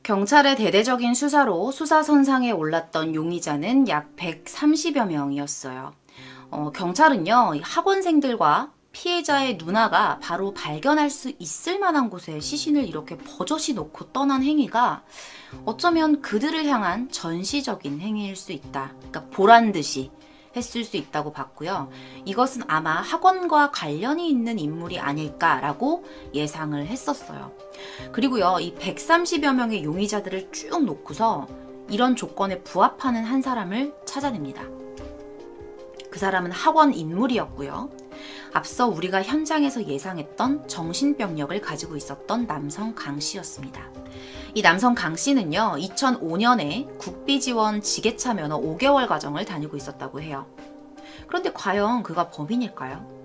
경찰의 대대적인 수사로 수사선상에 올랐던 용의자는 약 130여 명이었어요. 경찰은요, 학원생들과 피해자의 누나가 바로 발견할 수 있을 만한 곳에 시신을 이렇게 버젓이 놓고 떠난 행위가 어쩌면 그들을 향한 전시적인 행위일 수 있다. 그러니까 보란듯이 했을 수 있다고 봤고요. 이것은 아마 학원과 관련이 있는 인물이 아닐까라고 예상을 했었어요. 그리고요, 이 130여 명의 용의자들을 쭉 놓고서 이런 조건에 부합하는 한 사람을 찾아냅니다. 그 사람은 학원 인물이었고요. 앞서 우리가 현장에서 예상했던 정신병력을 가지고 있었던 남성 강 씨였습니다. 이 남성 강 씨는요, 2005년에 국비지원 지게차 면허 5개월 과정을 다니고 있었다고 해요. 그런데 과연 그가 범인일까요?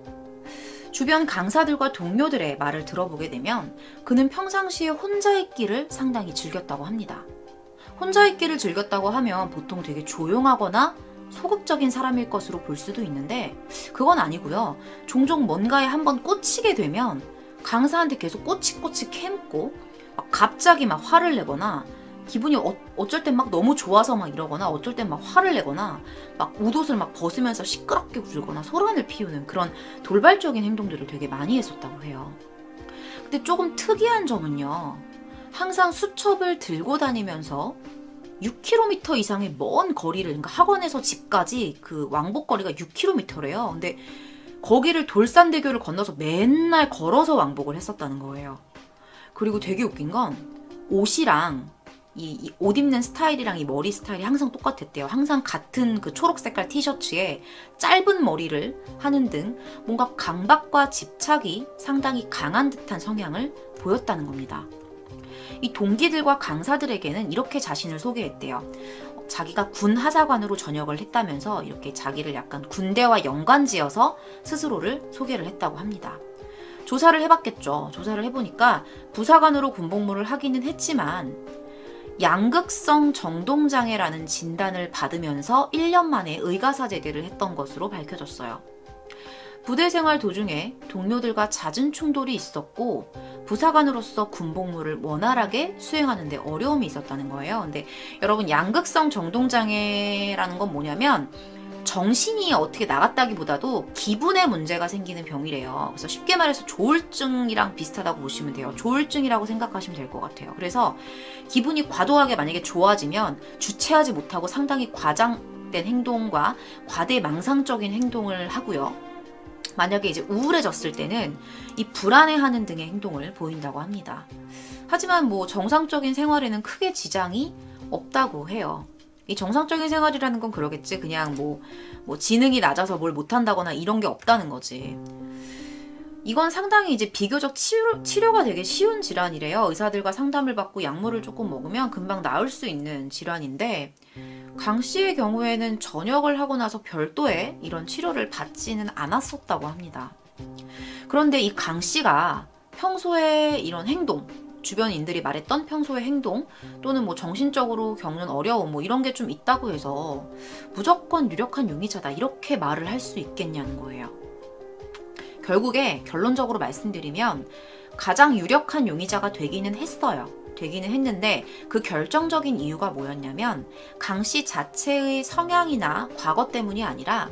주변 강사들과 동료들의 말을 들어보게 되면 그는 평상시에 혼자 있기를 상당히 즐겼다고 합니다. 혼자 있기를 즐겼다고 하면 보통 되게 조용하거나 소극적인 사람일 것으로 볼 수도 있는데 그건 아니고요. 종종 뭔가에 한번 꽂히게 되면 강사한테 계속 꼬치꼬치 캐묻고 막 갑자기 막 화를 내거나 기분이 어쩔 땐 막 너무 좋아서 막 이러거나 어쩔 땐 막 화를 내거나 막 웃옷을 막 벗으면서 시끄럽게 굴거나 소란을 피우는 그런 돌발적인 행동들을 되게 많이 했었다고 해요. 근데 조금 특이한 점은요. 항상 수첩을 들고 다니면서 6km 이상의 먼 거리를, 그러니까 학원에서 집까지 그 왕복거리가 6km래요. 근데 거기를 돌산대교를 건너서 맨날 걸어서 왕복을 했었다는 거예요. 그리고 되게 웃긴 건 옷이랑 이 옷 입는 스타일이랑 이 머리 스타일이 항상 똑같았대요. 항상 같은 그 초록 색깔 티셔츠에 짧은 머리를 하는 등 뭔가 강박과 집착이 상당히 강한 듯한 성향을 보였다는 겁니다. 이 동기들과 강사들에게는 이렇게 자신을 소개했대요. 자기가 군 하사관으로 전역을 했다면서 이렇게 자기를 약간 군대와 연관지어서 스스로를 소개를 했다고 합니다. 조사를 해봤겠죠. 조사를 해보니까 부사관으로 군복무를 하기는 했지만 양극성 정동장애라는 진단을 받으면서 1년 만에 의가사 제대를 했던 것으로 밝혀졌어요. 부대 생활 도중에 동료들과 잦은 충돌이 있었고 부사관으로서 군복무를 원활하게 수행하는 데 어려움이 있었다는 거예요. 근데 여러분, 양극성 정동장애라는 건 뭐냐면 정신이 어떻게 나갔다기보다도 기분에 문제가 생기는 병이래요. 그래서 쉽게 말해서 조울증이랑 비슷하다고 보시면 돼요. 조울증이라고 생각하시면 될 것 같아요. 그래서 기분이 과도하게 만약에 좋아지면 주체하지 못하고 상당히 과장된 행동과 과대망상적인 행동을 하고요. 만약에 이제 우울해졌을 때는 이 불안해하는 등의 행동을 보인다고 합니다. 하지만 뭐 정상적인 생활에는 크게 지장이 없다고 해요. 이 정상적인 생활이라는 건 그러겠지. 그냥 뭐 지능이 낮아서 뭘 못한다거나 이런 게 없다는 거지. 이건 상당히 이제 비교적 치료가 되게 쉬운 질환이래요. 의사들과 상담을 받고 약물을 조금 먹으면 금방 나을 수 있는 질환인데 강 씨의 경우에는 전역을 하고 나서 별도의 이런 치료를 받지는 않았었다고 합니다. 그런데 이 강 씨가 평소에 이런 행동, 주변인들이 말했던 평소의 행동 또는 뭐 정신적으로 겪는 어려움 뭐 이런 게 좀 있다고 해서 무조건 유력한 용의자다 이렇게 말을 할 수 있겠냐는 거예요. 결국에 결론적으로 말씀드리면 가장 유력한 용의자가 되기는 했어요. 되기는 했는데 그 결정적인 이유가 뭐였냐면 강 씨 자체의 성향이나 과거 때문이 아니라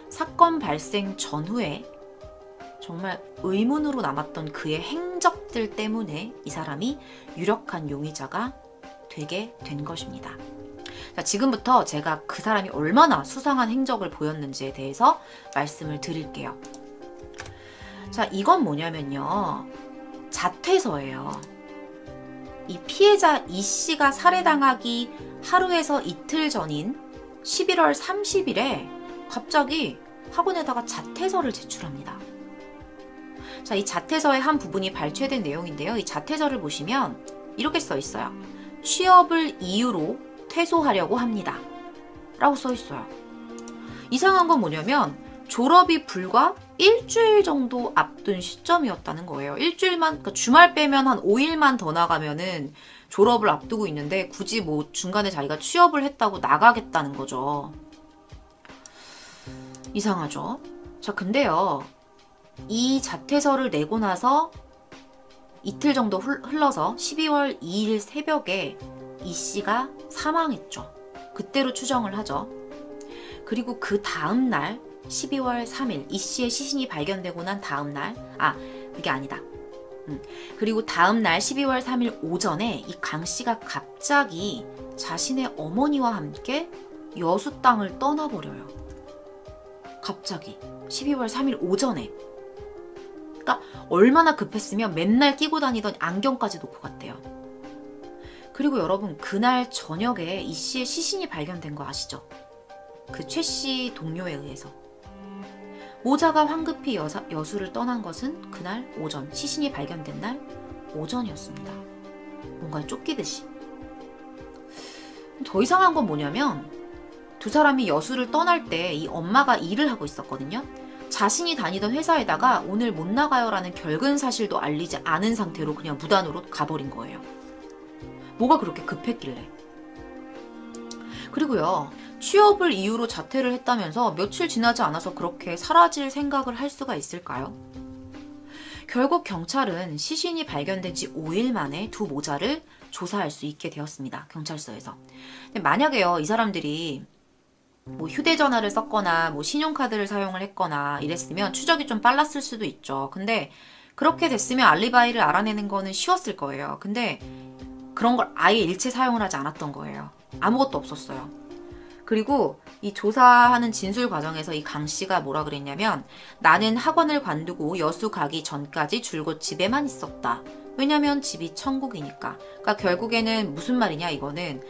사건 발생 전후에 정말 의문으로 남았던 그의 행적들 때문에 이 사람이 유력한 용의자가 되게 된 것입니다. 자, 지금부터 제가 그 사람이 얼마나 수상한 행적을 보였는지에 대해서 말씀을 드릴게요. 자, 이건 뭐냐면요. 자퇴서예요. 이 피해자 이 씨가 살해당하기 하루에서 이틀 전인 11월 30일에 갑자기 학원에다가 자퇴서를 제출합니다. 자, 이 자퇴서의 한 부분이 발췌된 내용인데요. 이 자퇴서를 보시면 이렇게 써 있어요. 취업을 이유로 퇴소하려고 합니다. 라고 써 있어요. 이상한 건 뭐냐면 졸업이 불과 일주일 정도 앞둔 시점이었다는 거예요. 일주일만, 그러니까 주말 빼면 한 5일만 더 나가면은 졸업을 앞두고 있는데 굳이 뭐 중간에 자기가 취업을 했다고 나가겠다는 거죠. 이상하죠? 자, 근데요. 이 자퇴서를 내고 나서 이틀 정도 흘러서 12월 2일 새벽에 이 씨가 사망했죠. 그때로 추정을 하죠. 그리고 그 다음 날 12월 3일 이 씨의 시신이 발견되고 난 다음 날, 그게 아니다. 그리고 다음 날 12월 3일 오전에 이 강 씨가 갑자기 자신의 어머니와 함께 여수 땅을 떠나버려요. 갑자기 12월 3일 오전에. 그러니까 얼마나 급했으면 맨날 끼고 다니던 안경까지 놓고 갔대요. 그리고 여러분, 그날 저녁에 이 씨의 시신이 발견된 거 아시죠? 그 최 씨 동료에 의해서. 모자가 황급히 여수를 떠난 것은 그날 오전, 시신이 발견된 날 오전이었습니다. 뭔가 쫓기듯이. 더 이상한 건 뭐냐면 두 사람이 여수를 떠날 때 이 엄마가 일을 하고 있었거든요. 자신이 다니던 회사에다가 오늘 못 나가요 라는 결근 사실도 알리지 않은 상태로 그냥 무단으로 가버린 거예요. 뭐가 그렇게 급했길래. 그리고요, 취업을 이유로 자퇴를 했다면서 며칠 지나지 않아서 그렇게 사라질 생각을 할 수가 있을까요? 결국 경찰은 시신이 발견된 지 5일 만에 두 모자를 조사할 수 있게 되었습니다. 경찰서에서. 근데 만약에요, 이 사람들이 뭐 휴대전화를 썼거나 뭐 신용카드를 사용을 했거나 이랬으면 추적이 좀 빨랐을 수도 있죠. 근데 그렇게 됐으면 알리바이를 알아내는 거는 쉬웠을 거예요. 근데 그런 걸 아예 일체 사용을 하지 않았던 거예요. 아무것도 없었어요. 그리고 이 조사하는 진술 과정에서 이 강 씨가 뭐라 그랬냐면, 나는 학원을 관두고 여수 가기 전까지 줄곧 집에만 있었다. 왜냐면 집이 천국이니까. 그러니까 결국에는 무슨 말이냐, 이거는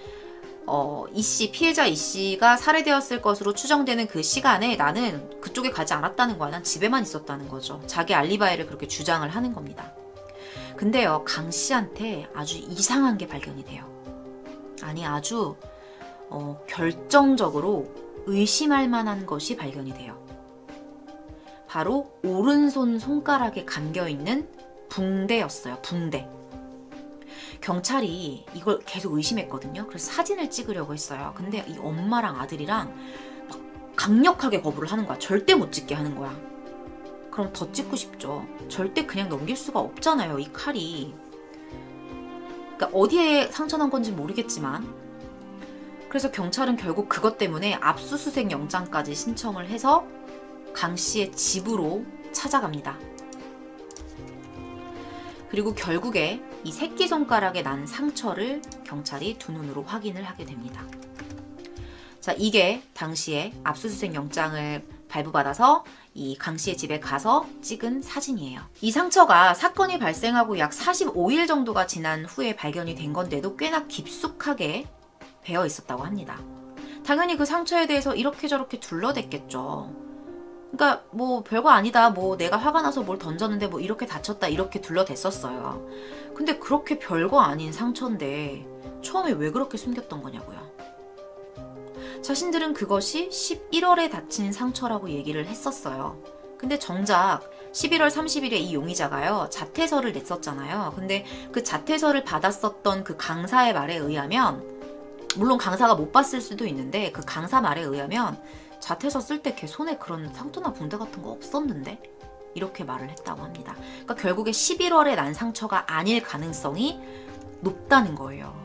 이 씨, 피해자 이 씨가 살해되었을 것으로 추정되는 그 시간에 나는 그쪽에 가지 않았다는 거야. 난 집에만 있었다는 거죠. 자기 알리바이를 그렇게 주장을 하는 겁니다. 근데요, 강 씨한테 아주 이상한 게 발견이 돼요. 아니, 아주 결정적으로 의심할 만한 것이 발견이 돼요. 바로 오른손 손가락에 감겨있는 붕대였어요. 붕대. 경찰이 이걸 계속 의심했거든요. 그래서 사진을 찍으려고 했어요. 근데 이 엄마랑 아들이랑 막 강력하게 거부를 하는 거야. 절대 못 찍게 하는 거야. 그럼 더 찍고 싶죠. 절대 그냥 넘길 수가 없잖아요, 이 칼이. 그러니까 어디에 상처난 건지 모르겠지만, 그래서 경찰은 결국 그것 때문에 압수수색 영장까지 신청을 해서 강 씨의 집으로 찾아갑니다. 그리고 결국에 이 새끼손가락에 난 상처를 경찰이 두 눈으로 확인을 하게 됩니다. 자, 이게 당시에 압수수색 영장을 발부받아서 이 강 씨의 집에 가서 찍은 사진이에요. 이 상처가 사건이 발생하고 약 45일 정도가 지난 후에 발견이 된 건데도 꽤나 깊숙하게 배어 있었다고 합니다. 당연히 그 상처에 대해서 이렇게 저렇게 둘러댔겠죠. 그러니까 뭐 별거 아니다, 뭐 내가 화가 나서 뭘 던졌는데 뭐 이렇게 다쳤다, 이렇게 둘러댔었어요. 근데 그렇게 별거 아닌 상처인데 처음에 왜 그렇게 숨겼던 거냐고요. 자신들은 그것이 11월에 다친 상처라고 얘기를 했었어요. 근데 정작 11월 30일에 이 용의자가요, 자퇴서를 냈었잖아요. 근데 그 자퇴서를 받았었던 그 강사의 말에 의하면, 물론 강사가 못 봤을 수도 있는데 그 강사 말에 의하면 자퇴서 쓸 때 걔 손에 그런 상처나 붕대 같은 거 없었는데? 이렇게 말을 했다고 합니다. 그러니까 결국에 11월에 난 상처가 아닐 가능성이 높다는 거예요.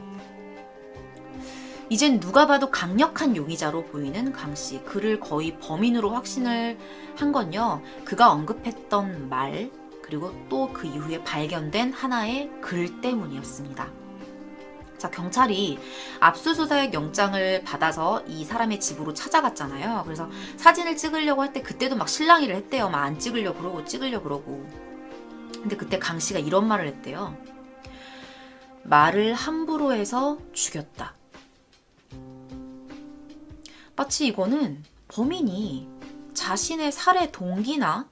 이젠 누가 봐도 강력한 용의자로 보이는 강 씨. 그를 거의 범인으로 확신을 한 건요, 그가 언급했던 말, 그리고 또 그 이후에 발견된 하나의 글 때문이었습니다. 자, 경찰이 압수수색 영장을 받아서 이 사람의 집으로 찾아갔잖아요. 그래서 사진을 찍으려고 할 때 그때도 막 실랑이를 했대요. 막 안 찍으려고 그러고 찍으려고 그러고. 근데 그때 강 씨가 이런 말을 했대요. 말을 함부로 해서 죽였다. 마치 이거는 범인이 자신의 살해 동기나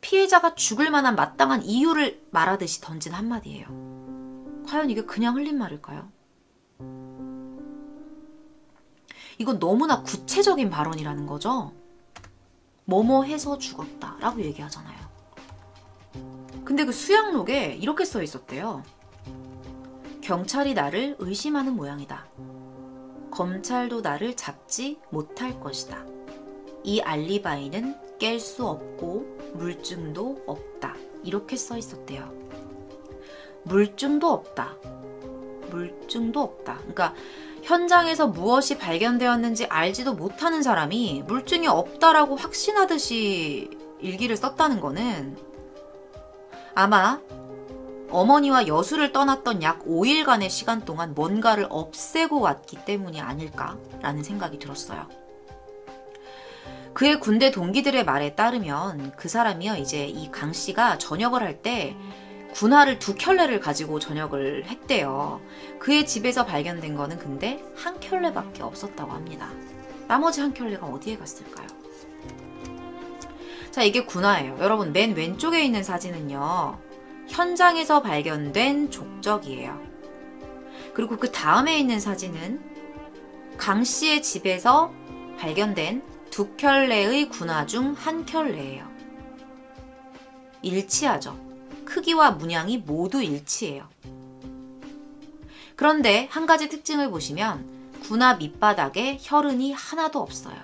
피해자가 죽을 만한 마땅한 이유를 말하듯이 던진 한마디예요. 과연 이게 그냥 흘린 말일까요? 이건 너무나 구체적인 발언이라는 거죠. 뭐뭐 해서 죽었다 라고 얘기하잖아요. 근데 그 수양록에 이렇게 써 있었대요. 경찰이 나를 의심하는 모양이다. 검찰도 나를 잡지 못할 것이다. 이 알리바이는 깰 수 없고 물증도 없다. 이렇게 써 있었대요. 물증도 없다. 물증도 없다. 그러니까 현장에서 무엇이 발견되었는지 알지도 못하는 사람이 물증이 없다라고 확신하듯이 일기를 썼다는 거는 아마 어머니와 여수를 떠났던 약 5일간의 시간 동안 뭔가를 없애고 왔기 때문이 아닐까라는 생각이 들었어요. 그의 군대 동기들의 말에 따르면 그 사람이요, 이제 이 강 씨가 전역을 할 때 군화를 2켤레를 가지고 전역을 했대요. 그의 집에서 발견된 거는 근데 1켤레밖에 없었다고 합니다. 나머지 1켤레가 어디에 갔을까요? 자, 이게 군화예요. 여러분, 맨 왼쪽에 있는 사진은요, 현장에서 발견된 족적이에요. 그리고 그 다음에 있는 사진은 강 씨의 집에서 발견된 2켤레의 군화 중 1켤레예요. 일치하죠. 크기와 문양이 모두 일치해요. 그런데 한 가지 특징을 보시면 군화 밑바닥에 혈흔이 하나도 없어요.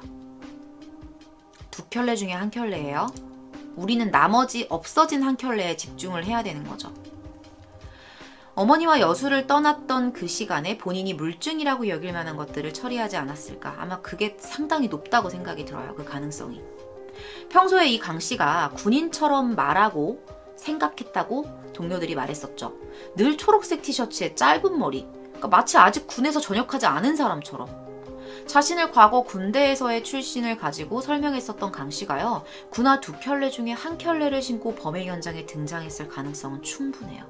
2켤레 중에 1켤레예요. 우리는 나머지 없어진 1켤레에 집중을 해야 되는 거죠. 어머니와 여수를 떠났던 그 시간에 본인이 물증이라고 여길 만한 것들을 처리하지 않았을까. 아마 그게 상당히 높다고 생각이 들어요. 그 가능성이. 평소에 이 강 씨가 군인처럼 말하고 생각했다고 동료들이 말했었죠. 늘 초록색 티셔츠에 짧은 머리. 그러니까 마치 아직 군에서 전역하지 않은 사람처럼. 자신을 과거 군대에서의 출신을 가지고 설명했었던 강 씨가요. 군화 2켤레 중에 1켤레를 신고 범행 현장에 등장했을 가능성은 충분해요.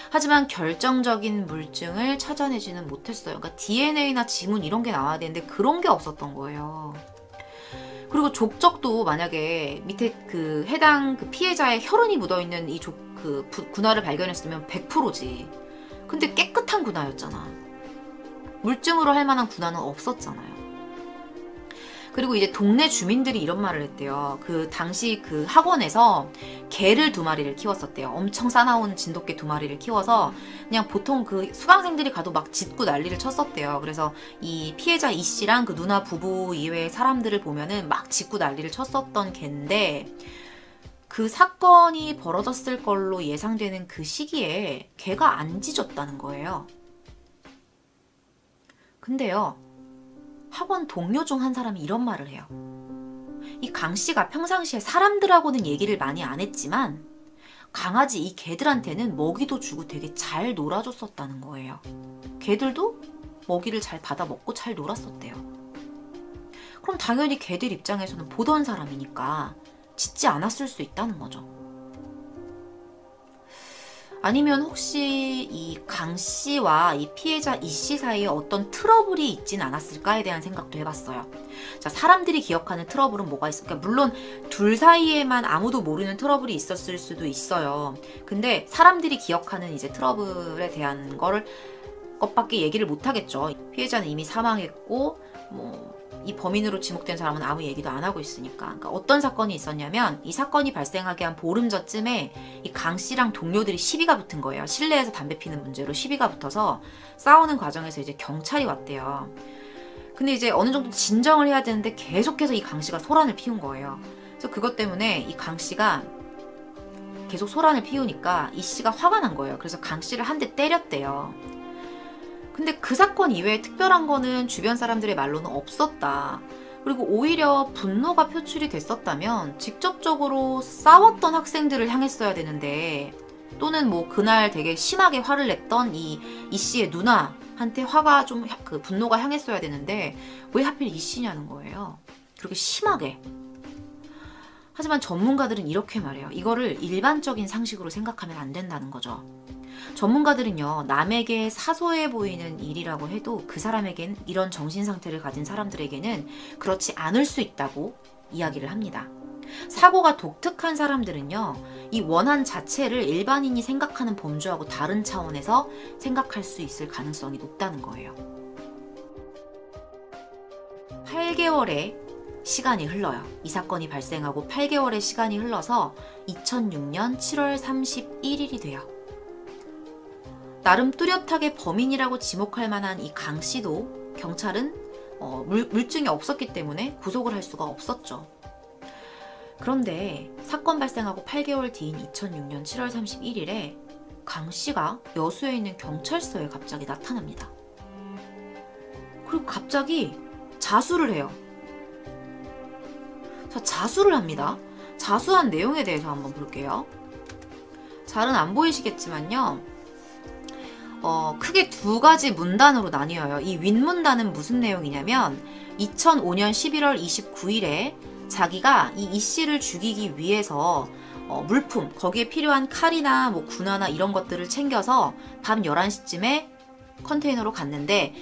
하지만 결정적인 물증을 찾아내지는 못했어요. 그러니까 DNA나 지문 이런 게 나와야 되는데 그런 게 없었던 거예요. 그리고 족적도 만약에 밑에 그 해당 그 피해자의 혈흔이 묻어있는 이 군화를 발견했으면 100%지. 근데 깨끗한 군화였잖아. 물증으로 할 만한 군화는 없었잖아요. 그리고 이제 동네 주민들이 이런 말을 했대요. 그 당시 그 학원에서 개를 2마리를 키웠었대요. 엄청 싸나운 진돗개 2마리를 키워서 그냥 보통 그 수강생들이 가도 막 짖고 난리를 쳤었대요. 그래서 이 피해자 이 씨랑 그 누나 부부 이외의 사람들을 보면은 막 짖고 난리를 쳤었던 개인데 그 사건이 벌어졌을 걸로 예상되는 그 시기에 개가 안 짖었다는 거예요. 근데요. 학원 동료 중 한 사람이 이런 말을 해요. 이 강 씨가 평상시에 사람들하고는 얘기를 많이 안 했지만 강아지 이 개들한테는 먹이도 주고 되게 잘 놀아줬었다는 거예요. 개들도 먹이를 잘 받아 먹고 잘 놀았었대요. 그럼 당연히 개들 입장에서는 보던 사람이니까 짖지 않았을 수 있다는 거죠. 아니면 혹시 이 강 씨와 이 피해자 이 씨 사이에 어떤 트러블이 있진 않았을까에 대한 생각도 해봤어요. 자, 사람들이 기억하는 트러블은 뭐가 있을까? 물론 둘 사이에만 아무도 모르는 트러블이 있었을 수도 있어요. 근데 사람들이 기억하는 이제 트러블에 대한 것밖에 얘기를 못 하겠죠. 피해자는 이미 사망했고, 이 범인으로 지목된 사람은 아무 얘기도 안 하고 있으니까. 그러니까 어떤 사건이 있었냐면 이 사건이 발생하기 한 보름 전쯤에 이 강 씨랑 동료들이 시비가 붙은 거예요. 실내에서 담배 피는 문제로 시비가 붙어서 싸우는 과정에서 이제 경찰이 왔대요. 근데 이제 어느 정도 진정을 해야 되는데 계속해서 이 강 씨가 소란을 피운 거예요. 그래서 그것 때문에 이 강 씨가 계속 소란을 피우니까 이 씨가 화가 난 거예요. 그래서 강 씨를 한 대 때렸대요. 근데 그 사건 이외에 특별한 거는 주변 사람들의 말로는 없었다. 그리고 오히려 분노가 표출이 됐었다면 직접적으로 싸웠던 학생들을 향했어야 되는데, 또는 뭐 그날 되게 심하게 화를 냈던 이 씨의 누나한테 화가 좀 그 분노가 향했어야 되는데 왜 하필 이 씨냐는 거예요. 그렇게 심하게. 하지만 전문가들은 이렇게 말해요. 이거를 일반적인 상식으로 생각하면 안 된다는 거죠. 전문가들은요, 남에게 사소해 보이는 일이라고 해도 그 사람에겐, 이런 정신상태를 가진 사람들에게는 그렇지 않을 수 있다고 이야기를 합니다. 사고가 독특한 사람들은요, 이 원한 자체를 일반인이 생각하는 범죄하고 다른 차원에서 생각할 수 있을 가능성이 높다는 거예요. 8개월의 시간이 흘러요. 이 사건이 발생하고 8개월의 시간이 흘러서 2006년 7월 31일이 돼요. 나름 뚜렷하게 범인이라고 지목할 만한 이 강 씨도 경찰은 물증이 없었기 때문에 구속을 할 수가 없었죠. 그런데 사건 발생하고 8개월 뒤인 2006년 7월 31일에 강 씨가 여수에 있는 경찰서에 갑자기 나타납니다. 그리고 갑자기 자수를 해요. 자, 자수를 합니다. 자수한 내용에 대해서 한번 볼게요. 잘은 안 보이시겠지만요. 크게 두 가지 문단으로 나뉘어요. 이 윗문단은 무슨 내용이냐면 2005년 11월 29일에 자기가 이 씨를 죽이기 위해서 물품, 거기에 필요한 칼이나 뭐 군화나 이런 것들을 챙겨서 밤 11시쯤에 컨테이너로 갔는데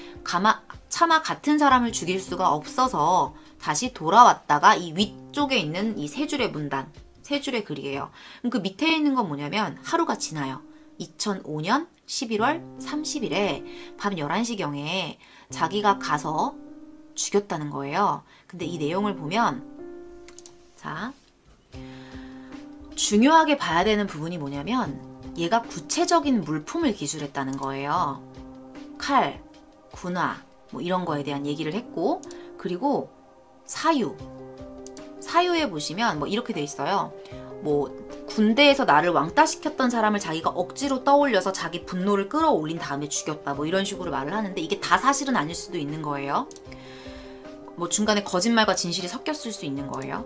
차마 같은 사람을 죽일 수가 없어서 다시 돌아왔다가 이 위쪽에 있는 이 세 줄의 문단, 세 줄의 글이에요. 그 밑에 있는 건 뭐냐면 하루가 지나요. 2005년 11월 30일에 밤 11시경에 자기가 가서 죽였다는 거예요. 근데 이 내용을 보면 자, 중요하게 봐야 되는 부분이 뭐냐면 얘가 구체적인 물품을 기술했다는 거예요. 칼, 군화 뭐 이런 거에 대한 얘기를 했고, 그리고 사유에 보시면 뭐 이렇게 돼 있어요. 뭐 군대에서 나를 왕따시켰던 사람을 자기가 억지로 떠올려서 자기 분노를 끌어올린 다음에 죽였다 뭐 이런 식으로 말을 하는데 이게 다 사실은 아닐 수도 있는 거예요. 뭐 중간에 거짓말과 진실이 섞였을 수 있는 거예요.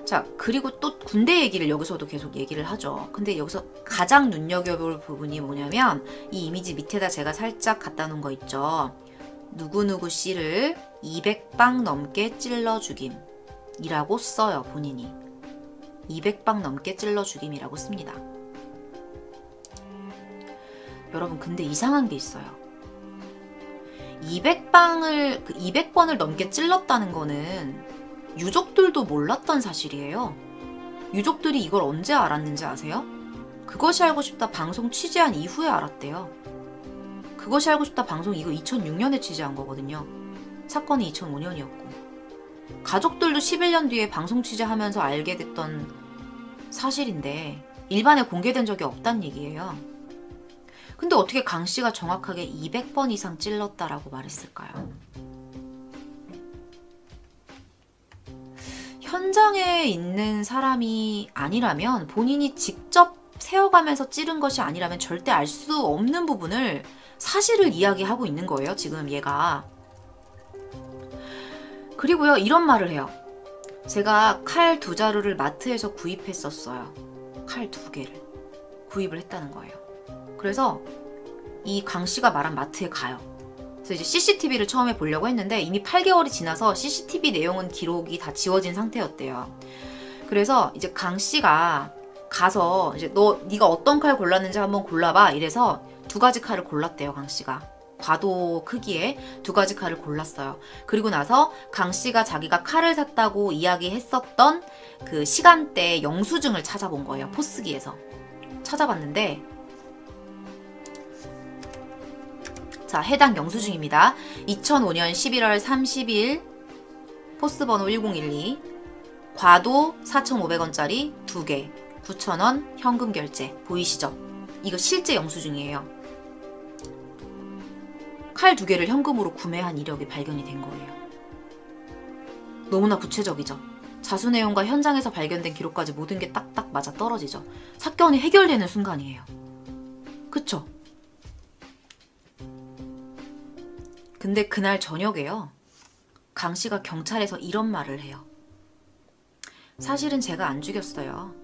자, 그리고 또 군대 얘기를 여기서도 계속 얘기를 하죠. 근데 여기서 가장 눈여겨볼 부분이 뭐냐면 이 이미지 밑에다 제가 살짝 갖다 놓은 거 있죠. 누구누구 씨를 200방 넘게 찔러 죽임이라고 써요. 본인이 200방 넘게 찔러 죽임이라고 씁니다. 여러분, 근데 이상한 게 있어요. 200번을 넘게 찔렀다는 거는 유족들도 몰랐던 사실이에요. 유족들이 이걸 언제 알았는지 아세요? 그것이 알고 싶다 방송 취재한 이후에 알았대요. 그것이 알고 싶다 방송 이거 2006년에 취재한 거거든요. 사건이 2005년이었고. 가족들도 11년 뒤에 방송 취재하면서 알게 됐던 사실인데 일반에 공개된 적이 없다는 얘기예요. 근데 어떻게 강 씨가 정확하게 200번 이상 찔렀다라고 말했을까요? 현장에 있는 사람이 아니라면, 본인이 직접 세어가면서 찌른 것이 아니라면 절대 알 수 없는 부분을 사실을 이야기하고 있는 거예요, 지금 얘가. 그리고요, 이런 말을 해요. 제가 칼 2자루를 마트에서 구입했었어요. 칼 2개를 구입을 했다는 거예요. 그래서 이 강 씨가 말한 마트에 가요. 그래서 이제 CCTV를 처음에 보려고 했는데 이미 8개월이 지나서 CCTV 내용은 기록이 다 지워진 상태였대요. 그래서 이제 강 씨가 가서 이제 네가 어떤 칼 골랐는지 한번 골라봐 이래서 2가지 칼을 골랐대요. 강 씨가 과도 크기의 2가지 칼을 골랐어요. 그리고 나서 강 씨가 자기가 칼을 샀다고 이야기했었던 그 시간대 영수증을 찾아본 거예요. 포스기에서 찾아봤는데, 자, 해당 영수증입니다. 2005년 11월 30일 포스번호 1012 과도 4,500원짜리 2개 9,000원 현금 결제 보이시죠? 이거 실제 영수증이에요. 칼 2개를 현금으로 구매한 이력이 발견이 된 거예요. 너무나 구체적이죠? 자수 내용과 현장에서 발견된 기록까지 모든 게 딱딱 맞아 떨어지죠? 사건이 해결되는 순간이에요. 그쵸? 근데 그날 저녁에요. 강 씨가 경찰에서 이런 말을 해요. 사실은 제가 안 죽였어요.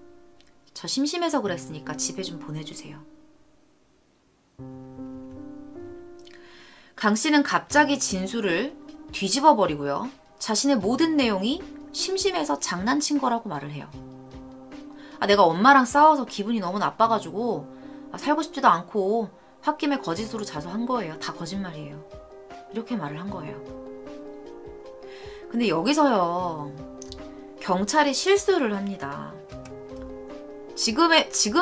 저 심심해서 그랬으니까 집에 좀 보내주세요. 강 씨는 갑자기 진술을 뒤집어 버리고요. 자신의 모든 내용이 심심해서 장난친 거라고 말을 해요. 내가 엄마랑 싸워서 기분이 너무 나빠가지고 살고 싶지도 않고 홧김에 거짓으로 자수한 거예요. 다 거짓말이에요. 이렇게 말을 한 거예요. 근데 여기서요, 경찰이 실수를 합니다. 지금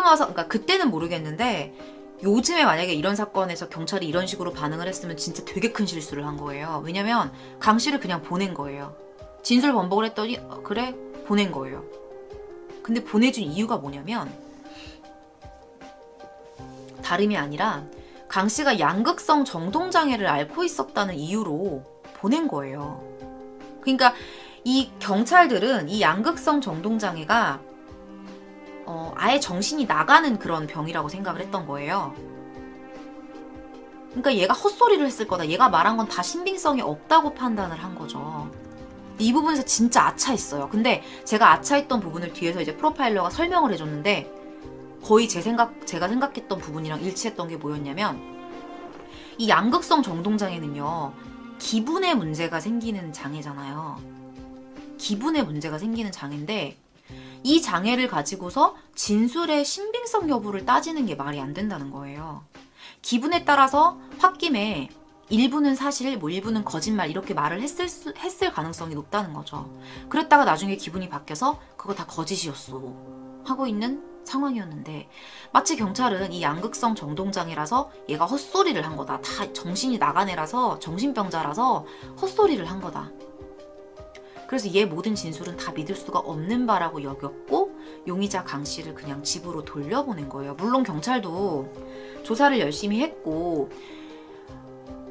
와서, 그러니까 그때는 모르겠는데 요즘에 만약에 이런 사건에서 경찰이 이런 식으로 반응을 했으면 진짜 되게 큰 실수를 한 거예요. 왜냐면 강 씨를 그냥 보낸 거예요. 진술 번복을 했더니 그래? 보낸 거예요. 근데 보내준 이유가 뭐냐면 다름이 아니라 강 씨가 양극성 정동장애를 앓고 있었다는 이유로 보낸 거예요. 그러니까 이 경찰들은 이 양극성 정동장애가 아예 정신이 나가는 그런 병이라고 생각을 했던 거예요. 그러니까 얘가 헛소리를 했을 거다. 얘가 말한 건 다 신빙성이 없다고 판단을 한 거죠. 이 부분에서 진짜 아차했어요. 근데 제가 아차했던 부분을 뒤에서 이제 프로파일러가 설명을 해줬는데 거의 제가 생각했던 부분이랑 일치했던 게 뭐였냐면 이 양극성 정동장애는요. 기분에 문제가 생기는 장애잖아요. 기분에 문제가 생기는 장애인데 이 장애를 가지고서 진술의 신빙성 여부를 따지는 게 말이 안 된다는 거예요. 기분에 따라서 홧김에 일부는 사실, 뭐 일부는 거짓말 이렇게 말을 했을 가능성이 높다는 거죠. 그랬다가 나중에 기분이 바뀌어서 그거 다 거짓이었어 하고 있는 상황이었는데 마치 경찰은 이 양극성 정동장애라서 얘가 헛소리를 한 거다. 다 정신이 나간 애라서 정신병자라서 헛소리를 한 거다. 그래서 얘 모든 진술은 다 믿을 수가 없는 바라고 여겼고 용의자 강 씨를 그냥 집으로 돌려보낸 거예요. 물론 경찰도 조사를 열심히 했고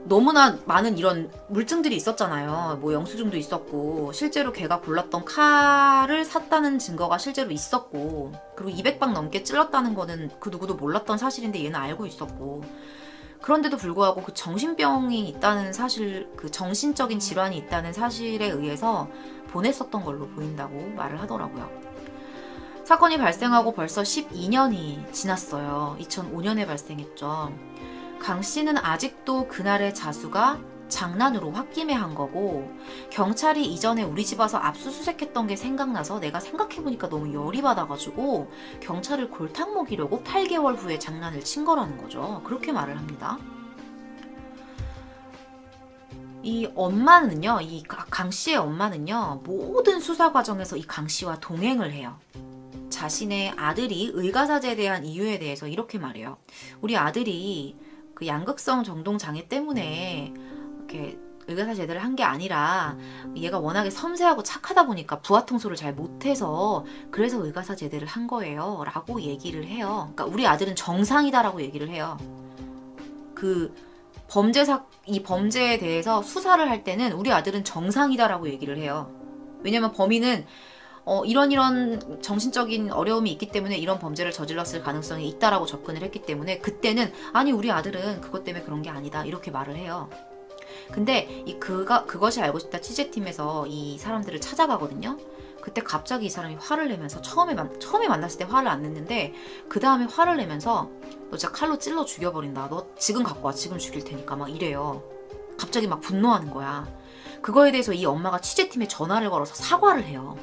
너무나 많은 이런 물증들이 있었잖아요. 뭐 영수증도 있었고 실제로 걔가 골랐던 칼을 샀다는 증거가 실제로 있었고 그리고 200방 넘게 찔렀다는 거는 그 누구도 몰랐던 사실인데 얘는 알고 있었고 그런데도 불구하고 그 정신병이 있다는 사실, 그 정신적인 질환이 있다는 사실에 의해서 보냈었던 걸로 보인다고 말을 하더라고요. 사건이 발생하고 벌써 12년이 지났어요. 2005년에 발생했죠. 강 씨는 아직도 그날의 자수가 장난으로 홧김에 거고 경찰이 이전에 우리 집 와서 압수수색했던 게 생각나서 내가 생각해보니까 너무 열이 받아가지고 경찰을 골탕 먹이려고 8개월 후에 장난을 친 거라는 거죠. 그렇게 말을 합니다. 이 엄마는요, 이 강 씨의 엄마는요, 모든 수사 과정에서 이 강 씨와 동행을 해요. 자신의 아들이 의가사제에 대한 이유에 대해서 이렇게 말해요. 우리 아들이 그 양극성 정동 장애 때문에 이렇게 의가사 제대를 한 게 아니라 얘가 워낙에 섬세하고 착하다 보니까 부하통수를 잘 못해서 그래서 의가사 제대를 한 거예요 라고 얘기를 해요. 그러니까 우리 아들은 정상이다라고 얘기를 해요. 그 이 범죄에 대해서 수사를 할 때는 우리 아들은 정상이다라고 얘기를 해요. 왜냐면 범인은 이런 정신적인 어려움이 있기 때문에 이런 범죄를 저질렀을 가능성이 있다라고 접근을 했기 때문에 그때는 아니 우리 아들은 그것 때문에 그런 게 아니다 이렇게 말을 해요. 근데 그것이 알고 싶다 취재팀에서 이 사람들을 찾아가거든요. 그때 갑자기 이 사람이 화를 내면서 처음에 만났을 때 화를 안 냈는데 그 다음에 화를 내면서 너 진짜 칼로 찔러 죽여버린다. 너 지금 갖고 와. 지금 죽일 테니까 막 이래요. 갑자기 막 분노하는 거야. 그거에 대해서 이 엄마가 취재팀에 전화를 걸어서 사과를 해요.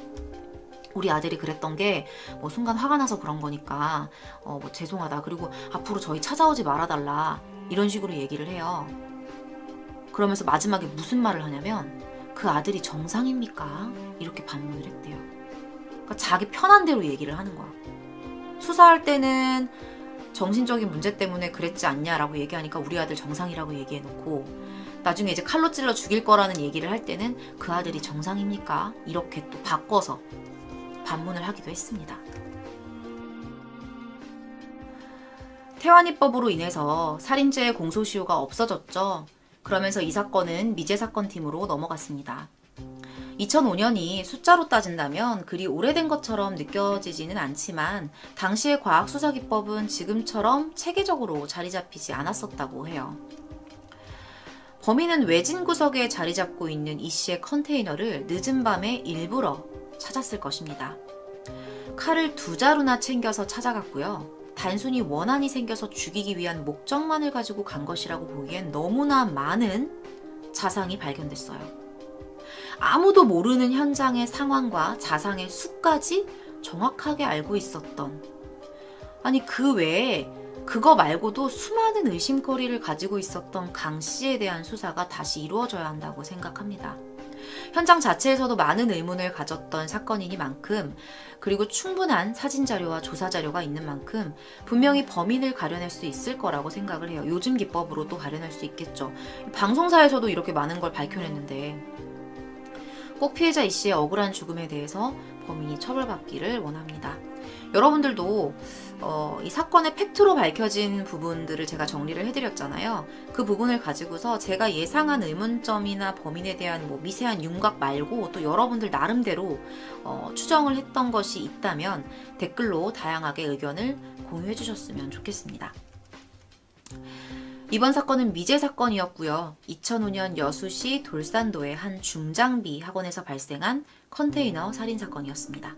우리 아들이 그랬던 게 뭐 순간 화가 나서 그런 거니까 뭐 죄송하다. 그리고 앞으로 저희 찾아오지 말아달라. 이런 식으로 얘기를 해요. 그러면서 마지막에 무슨 말을 하냐면 그 아들이 정상입니까? 이렇게 반문을 했대요. 그러니까 자기 편한 대로 얘기를 하는 거야. 수사할 때는 정신적인 문제 때문에 그랬지 않냐라고 얘기하니까 우리 아들 정상이라고 얘기해놓고 나중에 이제 칼로 찔러 죽일 거라는 얘기를 할 때는 그 아들이 정상입니까? 이렇게 또 바꿔서 반문을 하기도 했습니다. 태완이법으로 인해서 살인죄의 공소시효가 없어졌죠. 그러면서 이 사건은 미제사건팀으로 넘어갔습니다. 2005년이 숫자로 따진다면 그리 오래된 것처럼 느껴지지는 않지만 당시의 과학수사기법은 지금처럼 체계적으로 자리 잡히지 않았었다고 해요. 범인은 외진 구석에 자리 잡고 있는 이 씨의 컨테이너를 늦은 밤에 일부러 찾았을 것입니다. 칼을 2자루나 챙겨서 찾아갔고요. 단순히 원한이 생겨서 죽이기 위한 목적만을 가지고 간 것이라고 보기엔 너무나 많은 자상이 발견됐어요. 아무도 모르는 현장의 상황과 자상의 수까지 정확하게 알고 있었던, 아니 그 외에 그거 말고도 수많은 의심거리를 가지고 있었던 강 씨에 대한 수사가 다시 이루어져야 한다고 생각합니다. 현장 자체에서도 많은 의문을 가졌던 사건이니만큼, 그리고 충분한 사진자료와 조사자료가 있는 만큼 분명히 범인을 가려낼 수 있을 거라고 생각을 해요. 요즘 기법으로도 가려낼 수 있겠죠. 방송사에서도 이렇게 많은 걸 밝혀냈는데 꼭 피해자 이 씨의 억울한 죽음에 대해서 범인이 처벌받기를 원합니다. 여러분들도 이 사건의 팩트로 밝혀진 부분들을 제가 정리를 해드렸잖아요. 그 부분을 가지고서 제가 예상한 의문점이나 범인에 대한 뭐 미세한 윤곽 말고 또 여러분들 나름대로 추정을 했던 것이 있다면 댓글로 다양하게 의견을 공유해 주셨으면 좋겠습니다. 이번 사건은 미제 사건이었고요. 2005년 여수시 돌산도의 한 중장비 학원에서 발생한 컨테이너 살인 사건이었습니다.